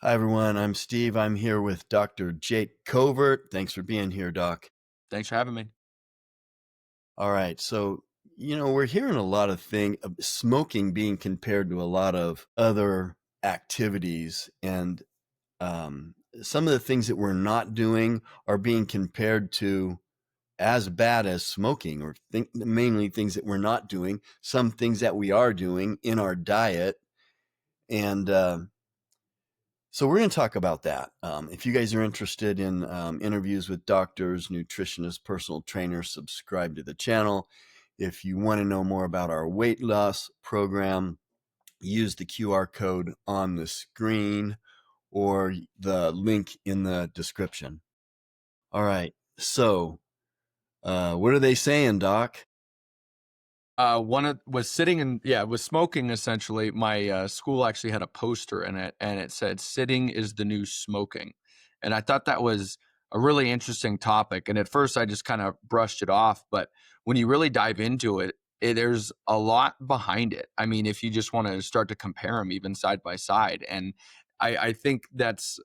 Hi, everyone. I'm Steve. I'm here with Dr. Jake Covert. Thanks for being here, Doc. Thanks for having me. All right. So, we're hearing a lot of of smoking being compared to a lot of other activities. And some of the things that we're not doing are being compared to as bad as smoking, or mainly things that we're not doing, some things that we are doing in our diet. And So we're going to talk about that. If you guys are interested in interviews with doctors, nutritionists, personal trainers, subscribe to the channel. If you want to know more about our weight loss program, use the QR code on the screen or the link in the description. All right. So, what are they saying, Doc? Was sitting and was smoking essentially. My school actually had a poster in it, and it said "Sitting is the new smoking," and I thought that was a really interesting topic. And at first, I just kind of brushed it off, but when you really dive into it, there's a lot behind it. I mean, if you just want to start to compare them even side by side, and I think that's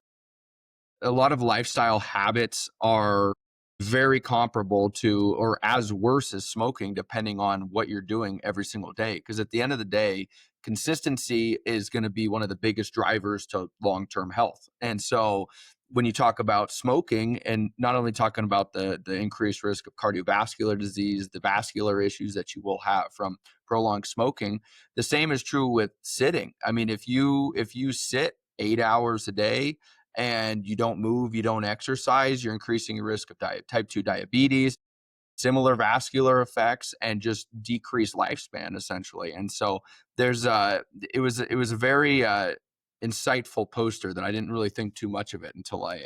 a lot of lifestyle habits are very comparable to or as worse as smoking, depending on what you're doing every single day. Because at the end of the day, consistency is going to be one of the biggest drivers to long-term health. And so when you talk about smoking, and not only talking about the increased risk of cardiovascular disease, the vascular issues that you will have from prolonged smoking, the same is true with sitting. I mean, if you sit 8 hours a day and you don't move, you don't exercise, you're increasing your risk of type 2 diabetes, similar vascular effects, and just decreased lifespan essentially. And so there's it was a very insightful poster that I didn't really think too much of it until I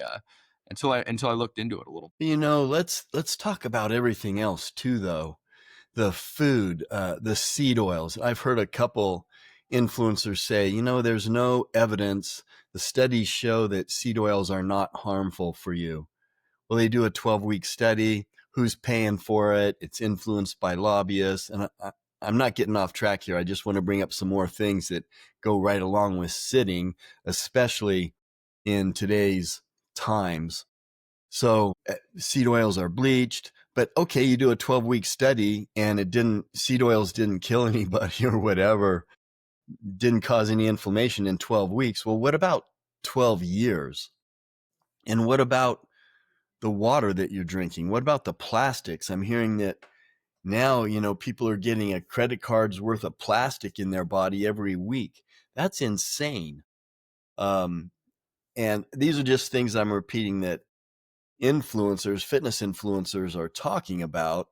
looked into it a little. Let's talk about everything else too, though. The food, the seed oils. I've heard a couple influencers say, there's no evidence. The studies show that seed oils are not harmful for you. Well, they do a 12-week study. Who's paying for it? It's influenced by lobbyists. And I'm not getting off track here. I just want to bring up some more things that go right along with sitting, especially in today's times. So seed oils are bleached, but okay, you do a 12-week study and seed oils didn't kill anybody or whatever, didn't cause any inflammation in 12 weeks. Well, what about 12 years? And what about the water that you're drinking? What about the plastics? I'm hearing that now, people are getting a credit card's worth of plastic in their body every week. That's insane. Um, and these are just things I'm repeating that fitness influencers are talking about.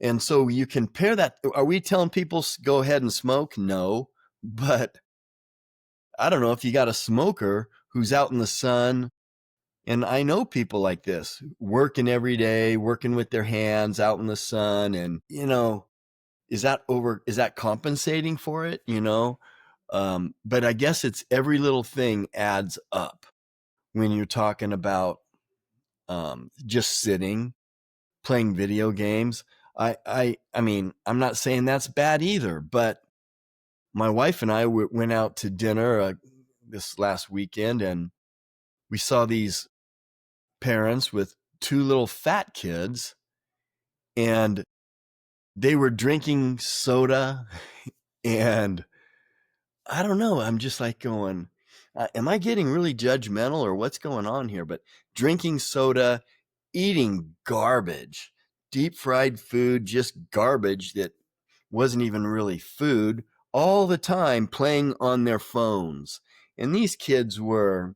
And so you compare that. Are we telling people go ahead and smoke? No. But I don't know if you got a smoker who's out in the sun. And I know people like this working every day, working with their hands out in the sun. And, is that compensating for it? But I guess it's every little thing adds up when you're talking about just sitting, playing video games. I mean, I'm not saying that's bad either, but my wife and I went out to dinner this last weekend, and we saw these parents with two little fat kids, and they were drinking soda. And I don't know, I'm just like going, am I getting really judgmental or what's going on here? But drinking soda, eating garbage, deep fried food, just garbage that wasn't even really food, all the time playing on their phones. And these kids were,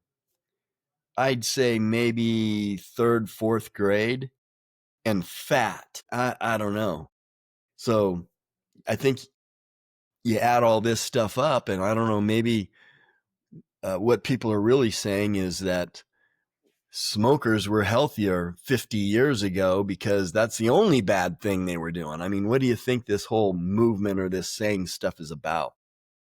I'd say, maybe third, fourth grade, and fat. I don't know. So I think you add all this stuff up, and I don't know, maybe what people are really saying is that smokers were healthier 50 years ago because that's the only bad thing they were doing. I mean, what do you think this whole movement or this saying stuff is about?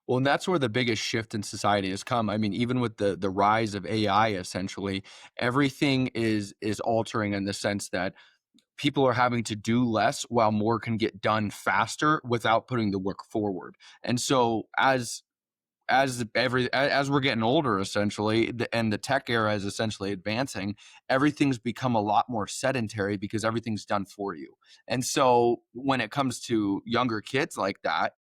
Well, and that's where the biggest shift in society has come. I mean, even with the rise of AI, essentially, everything is altering in the sense that people are having to do less while more can get done faster without putting the work forward. And so as as we're getting older, essentially, and the tech era is essentially advancing, everything's become a lot more sedentary because everything's done for you. And so when it comes to younger kids like that,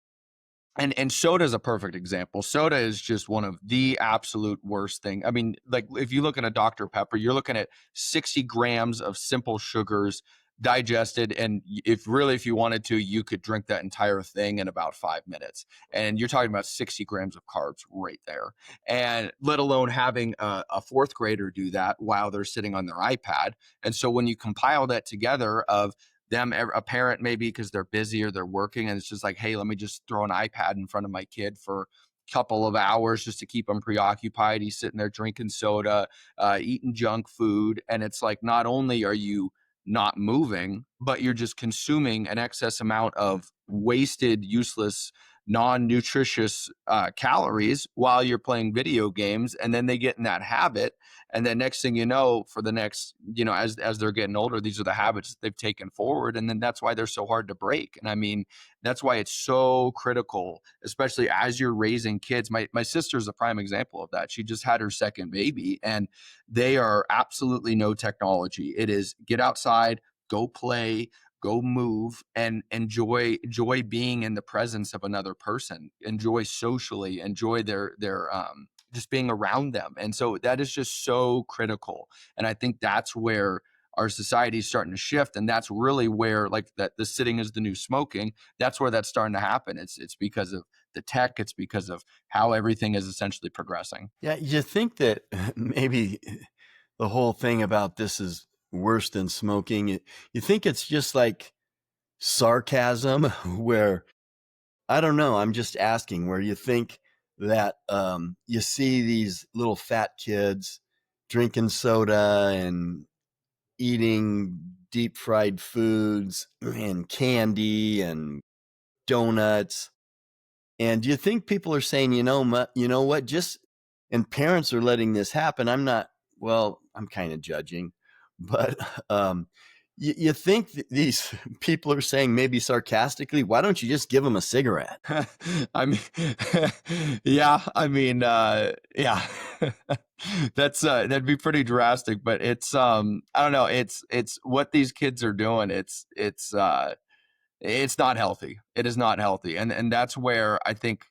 and soda is a perfect example. Soda is just one of the absolute worst thing. I mean, like if you look at a Dr. Pepper, you're looking at 60 grams of simple sugars digested. And if you wanted to, you could drink that entire thing in about 5 minutes. And you're talking about 60 grams of carbs right there. And let alone having a fourth grader do that while they're sitting on their iPad. And so when you compile that together of them, a parent maybe because they're busy or they're working, and it's just like, hey, let me just throw an iPad in front of my kid for a couple of hours just to keep him preoccupied. He's sitting there drinking soda, eating junk food, and it's like not only are you not moving, but you're just consuming an excess amount of wasted, useless, non-nutritious calories while you're playing video games. And then they get in that habit, and then next thing you know, for the next, as they're getting older, these are the habits they've taken forward. And then that's why they're so hard to break. And I mean, that's why it's so critical, especially as you're raising kids. My sister's a prime example of that. She just had her second baby, and they are absolutely no technology. It is get outside, go play, go move, and enjoy being in the presence of another person, enjoy socially, enjoy their just being around them. And so that is just so critical. And I think that's where our society is starting to shift. And that's really where, like, that the sitting is the new smoking. That's where that's starting to happen. It's because of the tech. It's because of how everything is essentially progressing. Yeah, you think that maybe the whole thing about this is worse than smoking. You think it's just like sarcasm, where I don't know. I'm just asking, where you think that you see these little fat kids drinking soda and eating deep fried foods and candy and donuts. And do you think people are saying, you know what, just, and parents are letting this happen? I'm not, well, I'm kind of judging, but you think these people are saying, maybe sarcastically, why don't you just give them a cigarette? I mean, yeah, I mean, yeah, that's that'd be pretty drastic, but it's I don't know, it's what these kids are doing. It's not healthy. It is not healthy, and that's where I think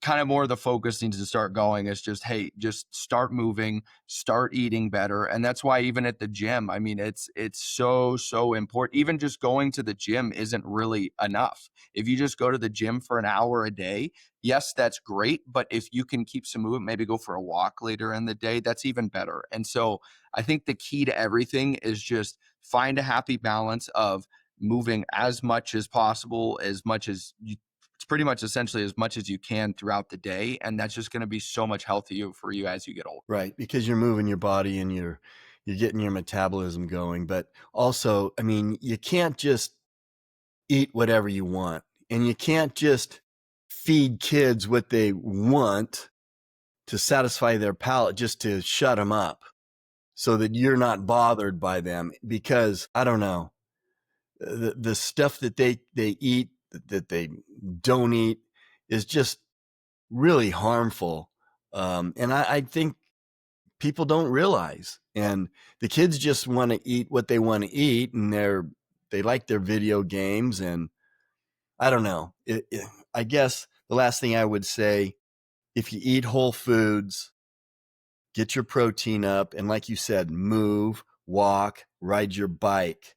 kind of more of the focus needs to start going is just, hey, just start moving, start eating better. And that's why even at the gym, I mean, it's so important. Even just going to the gym isn't really enough. If you just go to the gym for an hour a day, yes, that's great, but if you can keep some movement, maybe go for a walk later in the day, that's even better. And so I think the key to everything is just find a happy balance of moving as much as possible, as much as you, it's pretty much essentially as much as you can throughout the day. And that's just going to be so much healthier for you as you get older. Right, because you're moving your body and you're getting your metabolism going. But also, I mean, you can't just eat whatever you want, and you can't just feed kids what they want to satisfy their palate just to shut them up so that you're not bothered by them. Because I don't know, the stuff that they eat, that they don't eat, is just really harmful. And I think people don't realize, and the kids just want to eat what they want to eat, and they like their video games. And I don't know, I guess the last thing I would say, if you eat whole foods, get your protein up, and like you said, move, walk, ride your bike,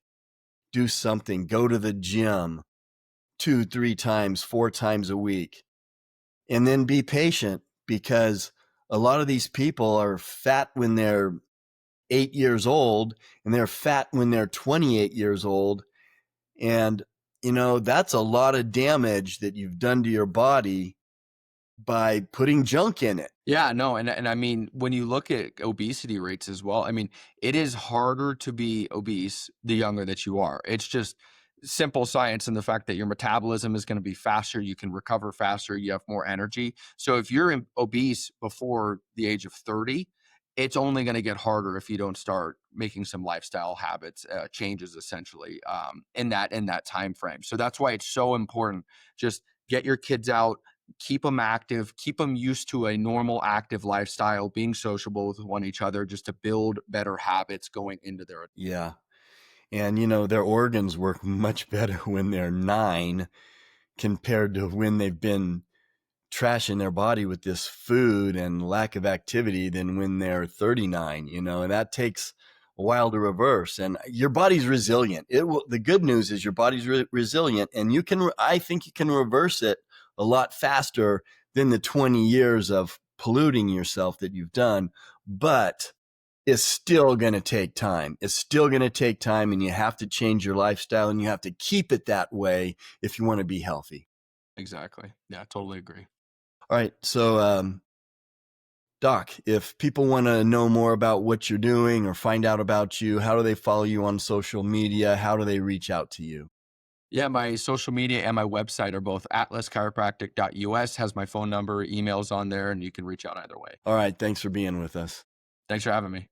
do something, go to the gym 2, 3 times, 4 times a week, and then be patient, because a lot of these people are fat when they're 8 years old, and they're fat when they're 28 years old. And, that's a lot of damage that you've done to your body by putting junk in it. Yeah, no, and I mean, when you look at obesity rates as well, I mean, it is harder to be obese the younger that you are. It's just simple science, and the fact that your metabolism is going to be faster, you can recover faster, you have more energy. So if you're obese before the age of 30, it's only going to get harder if you don't start making some lifestyle habits changes, essentially, in that time frame. So that's why it's so important. Just get your kids out, keep them active, keep them used to a normal active lifestyle, being sociable with one each other, just to build better habits going into their. Yeah. And, their organs work much better when they're 9 compared to when they've been trashing their body with this food and lack of activity than when they're 39, and that takes a while to reverse. And your body's resilient. The good news is your body's resilient, and I think you can reverse it a lot faster than the 20 years of polluting yourself that you've done. But it's still going to take time. It's still going to take time, and you have to change your lifestyle, and you have to keep it that way if you want to be healthy. Exactly. Yeah, totally agree. All right. So, Doc, if people want to know more about what you're doing or find out about you, how do they follow you on social media? How do they reach out to you? Yeah, my social media and my website are both atlaschiropractic.us, has my phone number, emails on there, and you can reach out either way. All right. Thanks for being with us. Thanks for having me.